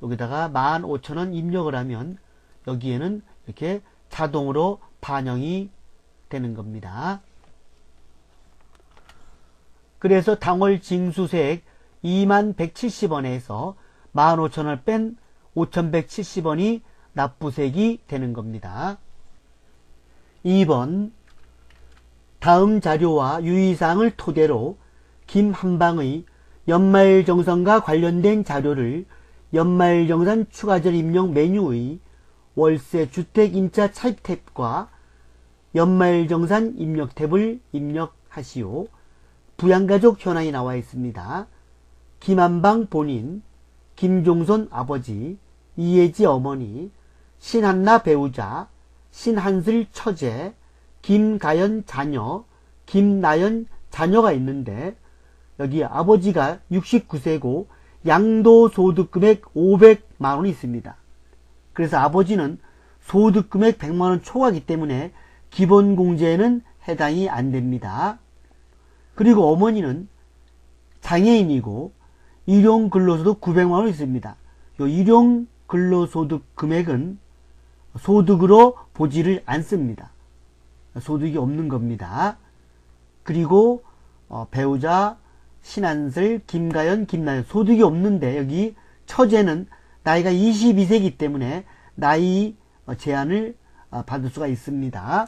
여기다가 15,000원 입력을 하면 여기에는 이렇게 자동으로 반영이 되는 겁니다. 그래서 당월 징수세액 2170원에서 15,000원을 뺀 5,170원이 납부세액이 되는 겁니다. 2번 다음 자료와 유의사항을 토대로 김한방의 연말정산과 관련된 자료를 연말정산 추가절 입력 메뉴의 월세 주택 임차 차입 탭과 연말정산 입력 탭을 입력하시오. 부양가족 현황이 나와 있습니다. 김한방 본인, 김종손 아버지, 이혜지 어머니, 신한나 배우자, 신한슬 처제, 김가연 자녀, 김나연 자녀가 있는데 여기 아버지가 69세고 양도소득금액 500만원이 있습니다. 그래서 아버지는 소득금액 100만원 초과이기 때문에 기본공제에는 해당이 안됩니다. 그리고 어머니는 장애인이고 일용근로소득 900만원 있습니다. 이 일용근로소득 금액은 소득으로 보지를 않습니다. 소득이 없는 겁니다. 그리고 배우자 신한슬, 김가연, 김나연 소득이 없는데 여기 처제는 나이가 22세이기 때문에 나이 제한을 받을 수가 있습니다.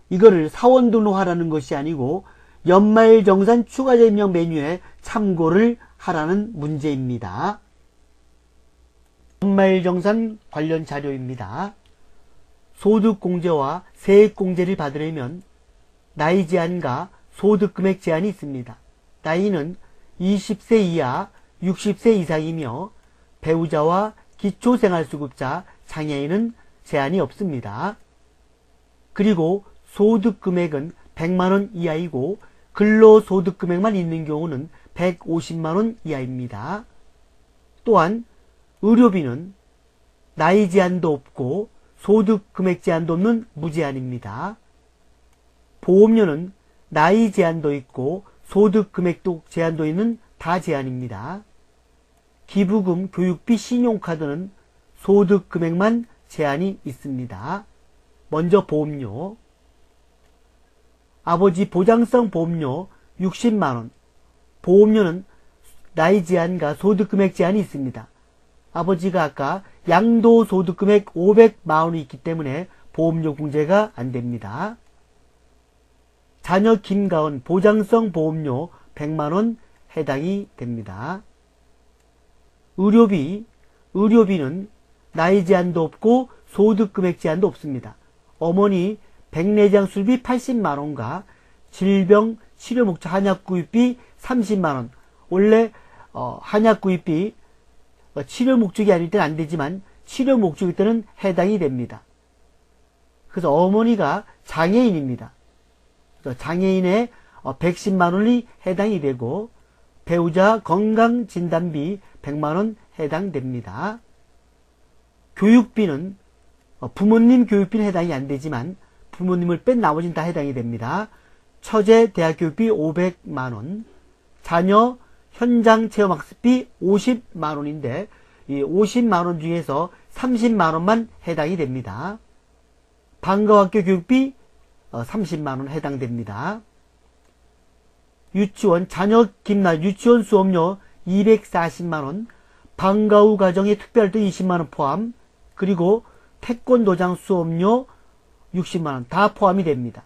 이거를 사원 등록하라는 것이 아니고 연말정산 추가자 입력 메뉴에 참고를 하라는 문제입니다. 연말정산 관련 자료입니다. 소득공제와 세액공제를 받으려면 나이 제한과 소득금액 제한이 있습니다. 나이는 20세 이하 60세 이상이며 배우자와 기초생활수급자, 장애인은 제한이 없습니다. 그리고 소득금액은 100만원 이하이고 근로소득금액만 있는 경우는 150만원 이하입니다. 또한 의료비는 나이 제한도 없고 소득금액 제한도 없는 무제한입니다. 보험료는 나이 제한도 있고 소득금액도 제한도 있는 다제한입니다. 기부금, 교육비, 신용카드는 소득금액만 제한이 있습니다. 먼저 보험료. 아버지 보장성 보험료 60만원. 보험료는 나이 제한과 소득금액 제한이 있습니다. 아버지가 아까 양도소득금액 500만원이 있기 때문에 보험료 공제가 안됩니다. 자녀 김가은 보장성 보험료 100만원 해당이 됩니다. 의료비는 나이 제한도 없고 소득 금액 제한도 없습니다. 어머니 백내장 수술비 80만원과 질병 치료 목적 한약 구입비 30만원. 원래 한약 구입비 치료 목적이 아닐 때는 안 되지만 치료 목적일 때는 해당이 됩니다. 그래서 어머니가 장애인입니다. 그래서 장애인의 110만원이 해당이 되고 배우자 건강진단비 100만원 해당됩니다. 교육비는 부모님 교육비는 해당이 안 되지만 부모님을 뺀 나머지는 다 해당이 됩니다. 처제 대학교육비 500만원, 자녀 현장 체험학습비 50만원인데 이 50만원 중에서 30만원만 해당이 됩니다. 방과학교 교육비 30만원 해당됩니다. 유치원 자녀 김나 유치원 수업료 240만원, 방과 후 가정의 특별활동 20만원 포함, 그리고 태권도장 수업료 60만원 다 포함이 됩니다.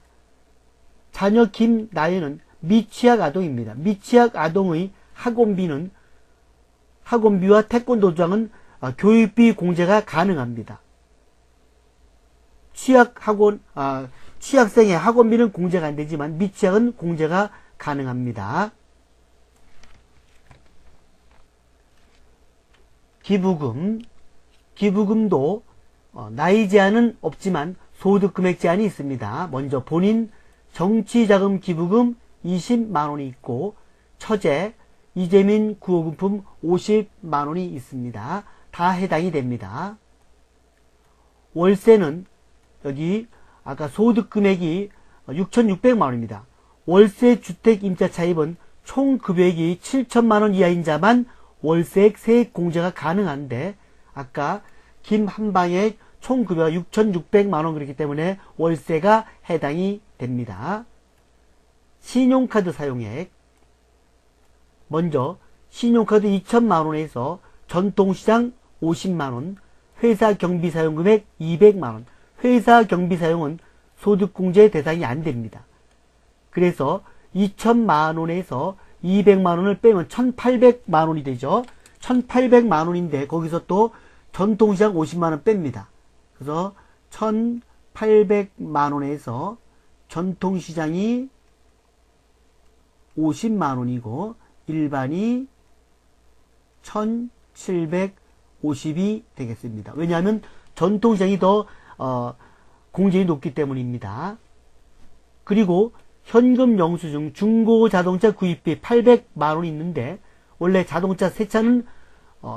자녀 김나연은 미취학 아동입니다. 미취학 아동의 학원비와 태권도장은 교육비 공제가 가능합니다. 취학생의 학원비는 공제가 안 되지만 미취학은 공제가 가능합니다. 기부금도 나이 제한은 없지만 소득 금액 제한이 있습니다. 먼저 본인 정치자금 기부금 20만원이 있고 처제 이재민 구호금품 50만원이 있습니다. 다 해당이 됩니다. 월세는 여기 아까 소득 금액이 6,600만원입니다. 월세 주택 임차 차입은 총 금액이 7천만원 이하인 자만 월세액 세액 공제가 가능한데 아까 김한방의 총 급여가 6,600만원 그렇기 때문에 월세가 해당이 됩니다. 신용카드 사용액 먼저 신용카드 2천만원에서 전통시장 50만원, 회사 경비 사용 금액 200만원, 회사 경비 사용은 소득공제 대상이 안 됩니다. 그래서 2천만원에서 200만원을 빼면 1,800만원이 되죠. 1,800만원인데 거기서 또 전통시장 50만원 뺍니다. 그래서 1,800만원에서 전통시장이 50만원이고 일반이 1,750이 되겠습니다. 왜냐하면 전통시장이 더 공제율이 높기 때문입니다. 그리고 현금 영수증 중고자동차 구입비 800만원이 있는데 원래 자동차 세차는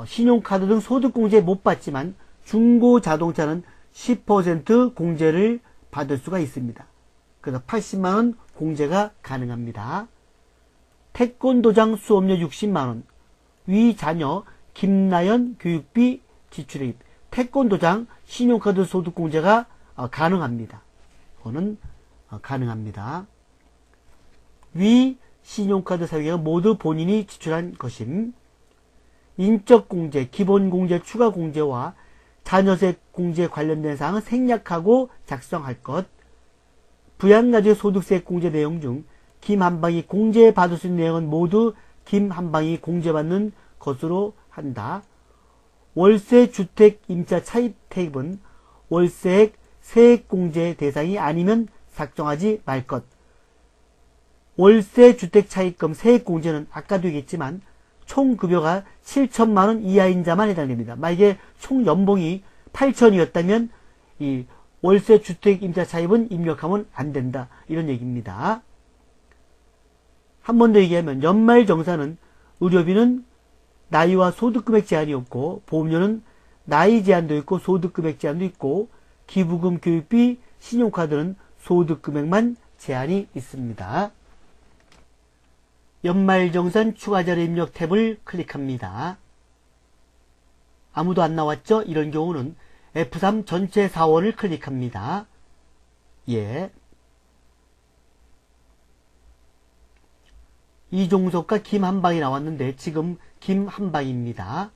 신용카드 등 소득공제 못 받지만 중고자동차는 10% 공제를 받을 수가 있습니다. 그래서 80만원 공제가 가능합니다. 태권도장 수업료 60만원, 위 자녀 김나연 교육비 지출입, 태권도장 신용카드 소득공제가 가능합니다. 그거는 가능합니다. 위 신용카드 사용액은 모두 본인이 지출한 것임. 인적공제, 기본공제, 추가공제와 자녀세 공제 관련된 사항은 생략하고 작성할 것. 부양가족 소득세 공제 내용 중 김한방이 공제받을 수 있는 내용은 모두 김한방이 공제받는 것으로 한다. 월세 주택 임차 차입 태입은 월세액 세액 공제 대상이 아니면 작성하지 말 것. 월세 주택 차입금 세액 공제는 아까도 얘기했지만 총 급여가 7천만원 이하인 자만 해당됩니다. 만약에 총 연봉이 8천이었다면 이 월세 주택 임차 차입은 입력하면 안 된다. 이런 얘기입니다. 한 번 더 얘기하면 연말정산은 의료비는 나이와 소득금액 제한이 없고 보험료는 나이 제한도 있고 소득금액 제한도 있고 기부금, 교육비, 신용카드는 소득금액만 제한이 있습니다. 연말정산 추가자료 입력 탭을 클릭합니다. 아무도 안 나왔죠? 이런 경우는 F3 전체 사원을 클릭합니다. 예. 이종석과 김한방이 나왔는데 지금 김한방입니다.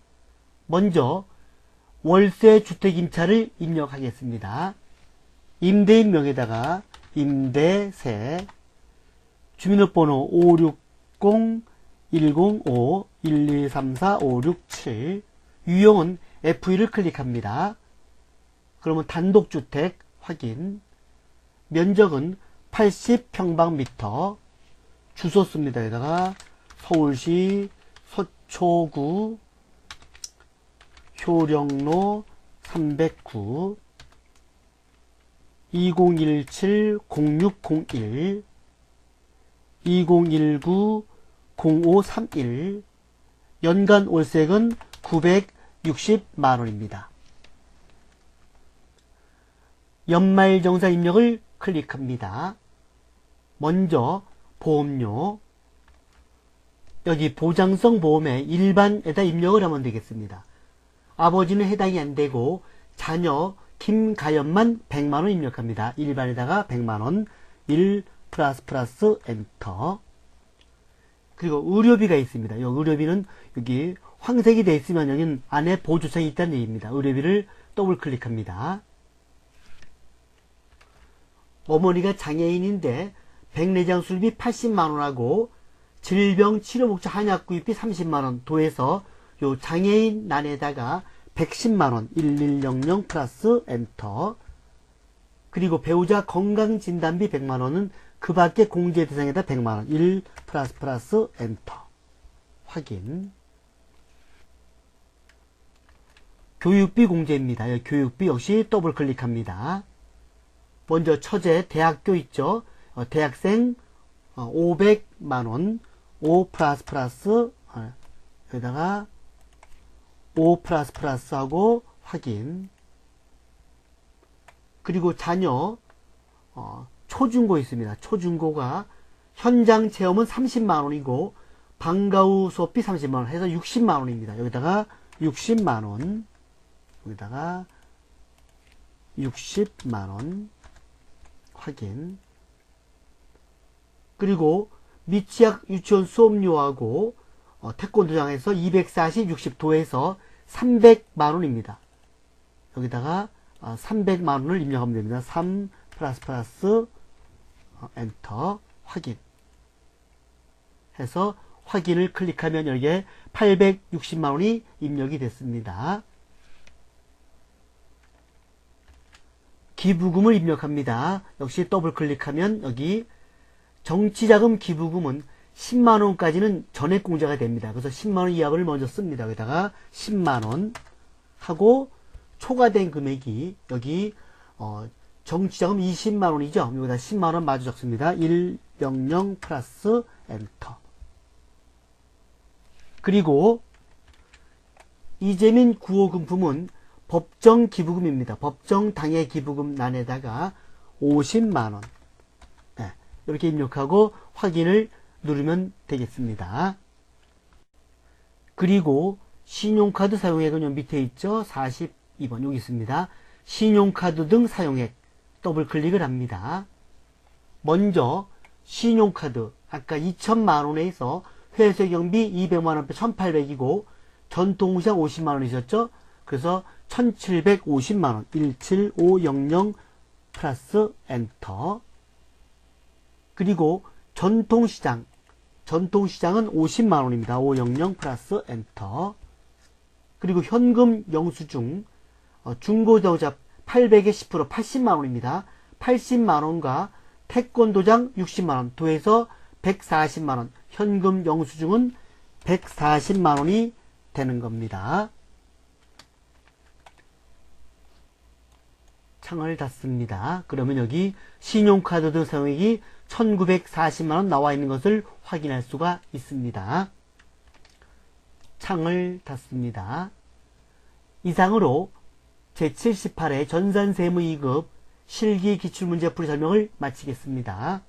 먼저 월세 주택 임차를 입력하겠습니다. 임대인 명에다가 임대세 주민등록번호 560-105-1234-567 유형은 F2를 클릭합니다. 그러면 단독주택 확인, 면적은 80평방미터, 주소 씁니다. 여기다가 서울시 서초구 효령로 309 2017-0601 2019-0531 연간 월세는 960만원입니다. 연말정산 입력을 클릭합니다. 먼저 보험료, 여기 보장성 보험에 일반에다 입력을 하면 되겠습니다. 아버지는 해당이 안되고 자녀 김가연만 100만원 입력합니다. 일반에다가 100만원 1 플러스 엔터. 그리고 의료비가 있습니다. 이 의료비는 여기 황색이 되어 있으면 여기는 안에 보조청이 있다는 얘기입니다. 의료비를 더블 클릭합니다. 어머니가 장애인인데 백내장 수술비 80만원하고 질병 치료 목적 한약 구입비 30만원 도해서 요 장애인 난에다가 110만원 1100 플러스 엔터. 그리고 배우자 건강진단비 100만원은 그 밖에 공제 대상에다 100만원 1 플러스 엔터. 확인. 교육비 공제입니다. 교육비 역시 더블 클릭합니다. 먼저 처제 대학교 있죠. 대학생 500만원 5 플러스 여기다가 5 플러스 하고 확인. 그리고 자녀 초중고 있습니다. 초중고가 현장 체험은 30만원이고 방과 후 수업비 30만원 해서 60만원입니다. 여기다가 60만원 여기다가 60만원 확인. 그리고 미취학 유치원 수업료하고 태권도장에서 240, 60 도에서 300만원입니다. 여기다가 300만원을 입력하면 됩니다. 3 플러스 엔터 확인 해서 확인을 클릭하면 여기에 860만원이 입력이 됐습니다. 기부금을 입력합니다. 역시 더블 클릭하면 여기 정치자금 기부금은 10만원까지는 전액 공제가 됩니다. 그래서 10만원 이하를 먼저 씁니다. 여기다가 10만원 하고 초과된 금액이 여기 정치자금 20만원이죠. 여기다 10만원 마주 적습니다. 100 플러스 엔터. 그리고 이재민 구호금품은 법정 기부금입니다. 법정 당해 기부금 난에다가 50만원 이렇게 입력하고 확인을 누르면 되겠습니다. 그리고 신용카드 사용액은 밑에 있죠. 42번 여기 있습니다. 신용카드 등 사용액 더블 클릭을 합니다. 먼저 신용카드 아까 2천만원에서 회수경비 200만원 빼 1800이고 전통시장 50만원이셨죠. 그래서 1750만원 17500 플러스 엔터. 그리고 전통시장은 50만원입니다. 500 플러스 엔터. 그리고 현금 영수증 중고자동차 800에 10% 80만원입니다. 80만원과 태권도장 60만원 도해서 140만원 현금 영수증은 140만원이 되는 겁니다. 창을 닫습니다. 그러면 여기 신용카드 등 사용액이 1940만원 나와 있는 것을 확인할 수가 있습니다. 창을 닫습니다. 이상으로 제78회 전산세무 2급 실기기출문제풀이 설명을 마치겠습니다.